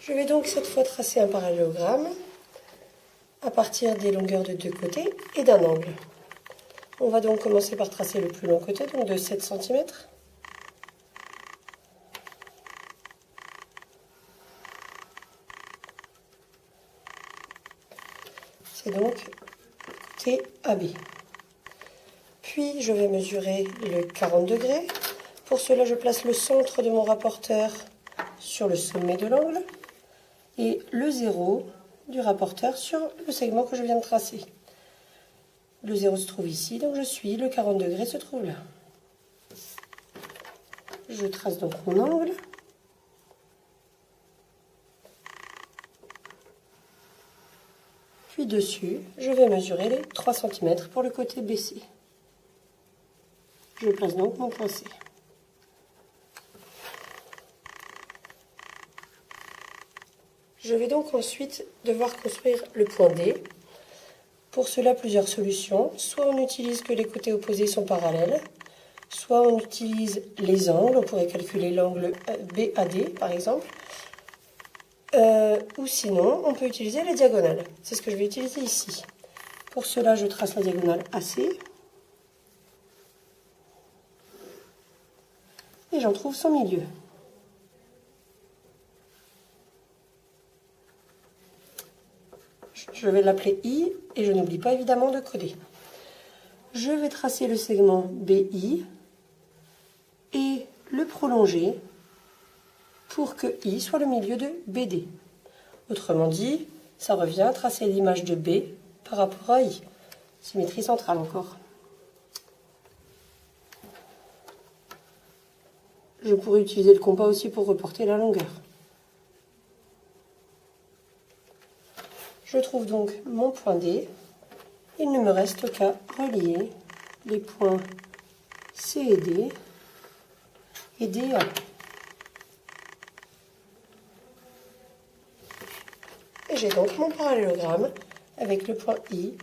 Je vais donc cette fois tracer un parallélogramme à partir des longueurs de deux côtés et d'un angle. On va donc commencer par tracer le plus long côté, donc de 7 cm. C'est donc côté AB. Puis je vais mesurer le 40 degrés. Pour cela, je place le centre de mon rapporteur sur le sommet de l'angle et le 0 du rapporteur sur le segment que je viens de tracer. Le 0 se trouve ici, donc je suis, le 40 degrés se trouve là. Je trace donc mon angle. Puis dessus, je vais mesurer les 3 cm pour le côté BC. Je place donc mon point C. Je vais donc ensuite devoir construire le point D. Pour cela, plusieurs solutions. Soit on utilise que les côtés opposés sont parallèles, soit on utilise les angles. On pourrait calculer l'angle BAD par exemple. Ou sinon, on peut utiliser les diagonales. C'est ce que je vais utiliser ici. Pour cela, je trace la diagonale AC. Et j'en trouve son milieu. Je vais l'appeler I et je n'oublie pas évidemment de coder. Je vais tracer le segment BI et le prolonger pour que I soit le milieu de BD. Autrement dit, ça revient à tracer l'image de B par rapport à I. Symétrie centrale encore. Je pourrais utiliser le compas aussi pour reporter la longueur. Je trouve donc mon point D. Il ne me reste qu'à relier les points C et D à. Et j'ai donc mon parallélogramme avec le point I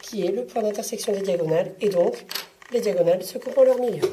qui est le point d'intersection des diagonales et donc les diagonales se coupent en leur milieu.